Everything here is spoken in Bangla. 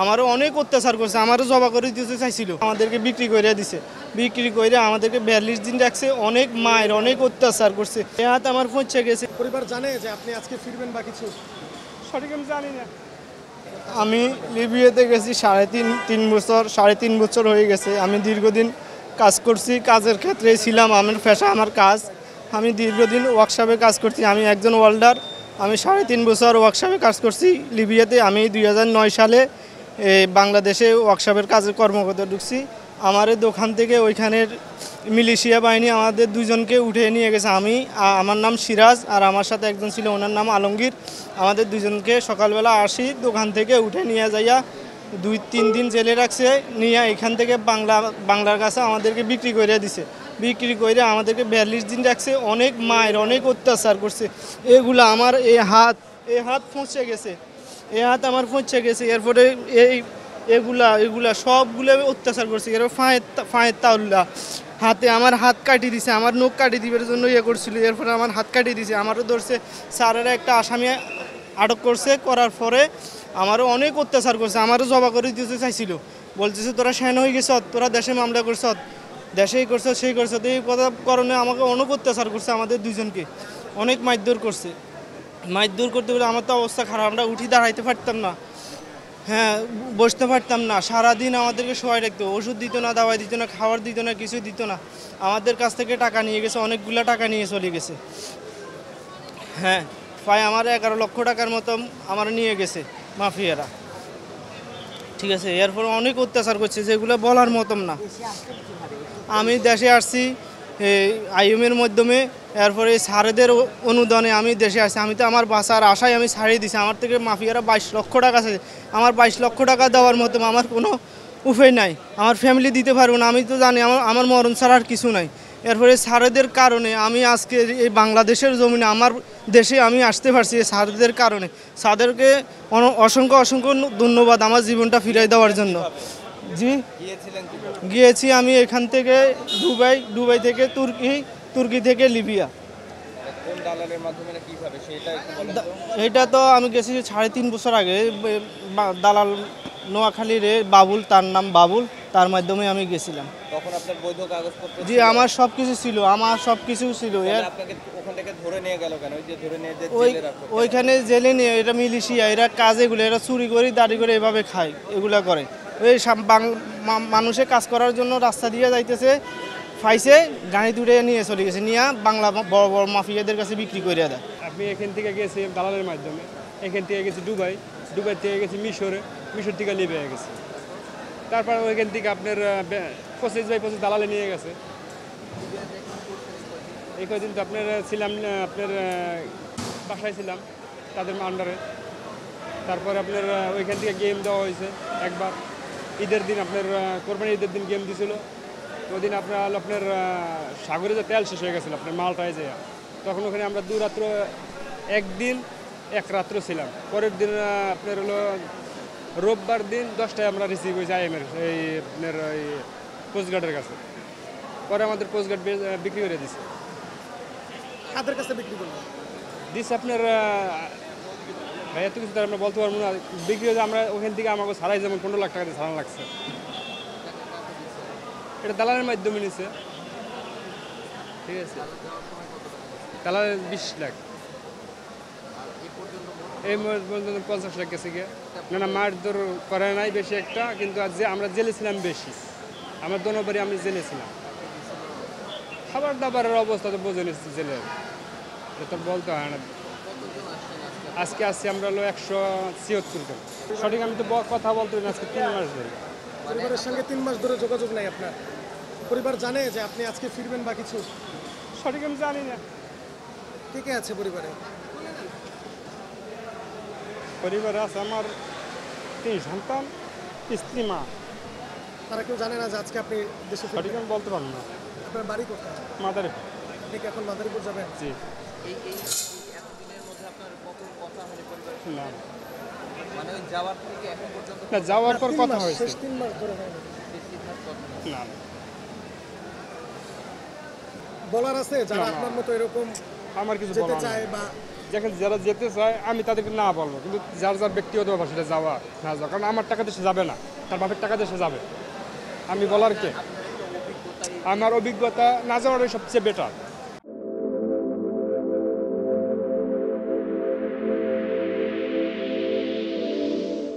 আমারও অনেক অত্যাচার করছে, আমারও জবা করে দিতে চাইছিল, আমাদেরকে বিক্রি করে দিছে, বিক্রি করে আমাদেরকে 42 দিন রাখছে, অনেক মায়ের অনেক অত্যাচার করছে। এ হাত আমার পৌঁছে গেছে। পরিবার জানে যে আপনি আজকে ফিরবেন বা কিছু? সঠিক আমি জানি না। আমি লিবিয়াতে গেছি সাড়ে তিন বছর হয়ে গেছে। আমি দীর্ঘদিন কাজ করছি, কাজের ক্ষেত্রে ছিলাম, আমার পেশা আমার কাজ। আমি দীর্ঘদিন ওয়ার্কশপে কাজ করছি, আমি একজন ওয়েল্ডার। আমি 3.5 বছর ওয়ার্কশপে কাজ করছি লিবিয়াতে। আমি 2009 সালে বাংলাদেশে ওয়ার্কশপের কাজে কর্মকর্তা ঢুকছি। আমার দোকান থেকে ওইখানের মিলিশিয়া বাহিনী আমাদের দুজনকে উঠে নিয়ে গেছে। আমার নাম সিরাজ, আর আমার সাথে একজন ছিল, ওনার নাম আলমগীর। আমাদের দুজনকে সকালবেলা আসি দোকান থেকে উঠে নিয়ে যাইয়া 2-3 দিন জেলে রাখছে, নিয়ে এখান থেকে বাংলার কাছে আমাদেরকে বিক্রি করে দিছে। বিক্রি করে আমাদেরকে 42 দিন রাখছে, অনেক মায়ের অনেক অত্যাচার করছে। এগুলো আমার এই হাত পৌঁছে গেছে, এই হাত আমার পৌঁছে গেছে। এরপরে এগুলা সবগুলো অত্যাচার করছে। এর ফাঁয়ের তাউল্লা হাতে আমার হাত কাটিয়ে দিছে, আমার নখ কাটিয়ে দিবার জন্য করছিল। এরপরে আমার হাত কাটিয়ে দিছে, আমারও ধরছে স্যারেরা একটা আসামি আটক করছে। করার পরে আমারও অনেক অত্যাচার করছে, আমারও জবা করে দিতে চাইছিল, বলতেছে তোরা সেন হয়ে গেছ, তোরা দেশে মামলা করছ, দেশেই করছ, সেই করছ। এই কথা কারণে আমাকে অনেক অত্যাচার করছে, আমাদের দুজনকে অনেক মারধর করছে। মারধর করতে গেলে আমার তো অবস্থা খারাপ, আমরা উঠি দাঁড়াইতে পারতাম না, হ্যাঁ বসতে পারতাম না। সারাদিন আমাদেরকে শোয়াই রাখতো, ওষুধ দিত না, দাওয়াই দিত না, খাবার দিত না, কিছু দিত না। আমাদের কাছ থেকে টাকা নিয়ে গেছে, অনেকগুলো টাকা নিয়ে চলে গেছে। হ্যাঁ, প্রায় আমার 11 লক্ষ টাকার মতো আমার নিয়ে গেছে মাফিয়ারা। ঠিক আছে, এরপর অনেক অত্যাচার করছে, যেগুলো বলার মতন না। আমি দেশে আসছি আইএমের মাধ্যমে, এরপরে সারেদের অনুদানে আমি দেশে আসছি। আমি তো আমার বাসার আশায় আমি ছাড়িয়ে দিছি। আমার থেকে মাফিয়ারা 22 লক্ষ টাকা আছে, আমার 22 লক্ষ টাকা দেওয়ার মতো আমার কোনো উপায় নাই, আমার ফ্যামিলি দিতে পারবো না। আমি তো জানি আমার মরণ ছাড়া আর কিছু নাই। এরপরে সারেদের কারণে আমি আজকে এই বাংলাদেশের জমিনে আমার দেশে আমি আসতে পারছি, এই সারেদের কারণে। সাদেরকে অসংখ্য ধন্যবাদ আমার জীবনটা ফিরিয়ে দেওয়ার জন্য। জি, গিয়েছি আমি এখান থেকে দুবাই থেকে তুর্কি থেকে লিবিয়া। এটা তো আমি গেছি 3.5 বছর আগে। দালাল নোয়াখালীর বাবুল, তার নাম বাবুল, তার মাধ্যমে আমি গেছিলাম। তখন আপনার বৈধ কাগজপত্র? জি, আমার সব কিছু ছিল, আপনাকে ওখান থেকে ধরে নিয়ে গেল কেন? ওই যে ধরে নিয়ে যে জেলে রাখলো, ওইখানে জেলে নিয়ে, এটা মিলিশিয়া, এরা কাজ, এরা চুরি করে দাড়ি করে এভাবে খায়, এগুলা করে। ওই মানুষে কাজ করার জন্য রাস্তা দিয়ে যাইতেছে, ফাইসে গাড়ি তুলে নিয়ে চলে গেছে, নিয়ে বাংলা বড় বড় মাফিয়াদের কাছে বিক্রি করে দেয়। আমি এখান থেকে গেছি দালালের মাধ্যমে, এখান থেকে গেছি দুবাই থেকে গেছি মিশর থেকে লিবিয়া গেছি। তারপর ওইখান থেকে আপনার 25 দালালে নিয়ে গেছে। এই কদিন তো আপনার ছিলাম, আপনার বাসায় ছিলাম তাদের আন্ডারে। তারপর আপনার ওইখান থেকে গেম দেওয়া হয়েছে একবার ঈদের দিন, আপনার কোরবানি ঈদের দিন গেম দিয়েছিল। ওই দিন আপনার সাগরে যে তেল শেষ হয়ে গেছিলো আপনার মালটায় যে, তখন ওখানে আমরা 2 রাত্র, একদিন 1 রাত্র ছিলাম। পরের দিন আপনার হলো রোববার দিন 10টায় আমরা রিসিভ হয়েছি আইএমের এই আপনার ওই কোস্টগার্ডের কাছে। পরে আমাদের কোস্টগার্ড বিক্রি করে দিচ্ছে। কাদের কাছে বিক্রি করলেন? দিচ্ছে আপনার ভাই, এত কিছু তো আমরা বলতে পারবো না। বিক্রি হয়েছে আমরা ওখান থেকে আমাকে ছাড়াই, যেমন 15 লাখ টাকা দিয়ে ছাড়ানো লাগছে। এটা দালালের মাধ্যমে নিছে, ঠিক আছে। দালালের 20 লাখ, এই পর্যন্ত 50 লাখ গেছে গিয়ে। না মারধর করে নাই বেশি একটা, কিন্তু আমরা জেলে ছিলাম বেশি। আমার দোনোবারই আমি জেলে ছিলাম। খাবার দাবারের অবস্থা তো বোঝে নিচ্ছি জেলে, তো বলতে হয় না। আজকে আসছি আমরা হলো 176 জন। সঠিক আমি তো কথা বলতে পারি না। আজকে 3 মাস ধরে পরিবারের সঙ্গে 3 মাস ধরে যোগাযোগ নাই আপনার? পরিবার জানে যে আপনি আজকে ফিরবেন বা কিছু? সঠিক আমি জানি না। কে কে আছে পরিবারে? পরিবারে আছে আমার 3 সন্তান, স্ত্রী, মা। তারা কেউ জানে না যে আজকে আপনি দেশে সঠিক ফিরবেন? আমি বলতে পারবো না। আপনার বাড়ি কোথায়? মাদারে। আপনি কি এখন মাদারীপুর যাবেন? জি। এই এতদিনের মধ্যে আপনার কত কথা হয়নি পরিবার? না, মানে ওই যাওয়ার থেকে এখন পর্যন্ত না যাওয়ার পর 3 কথা মাস, হয়েছে। শেষ 3 মাস ধরে হয়নি। বেশিরভাগ কথা না, বলার আছে যারা না, না। আপনার মতো এরকম আমার কিছু যেতে বলার চায় নেই। বা যেখানে যারা যেতে চায় আমি তাদেরকে না বলবো, কিন্তু যার যার ব্যক্তিগত ব্যাপার সেটা যাওয়া না যাওয়া, কারণ আমার টাকাতে সে যাবে না, তার বাপের টাকাতে সে যাবে। আমি বলার কে, আমার অভিজ্ঞতা না যাওয়াটাই সবচেয়ে বেটার।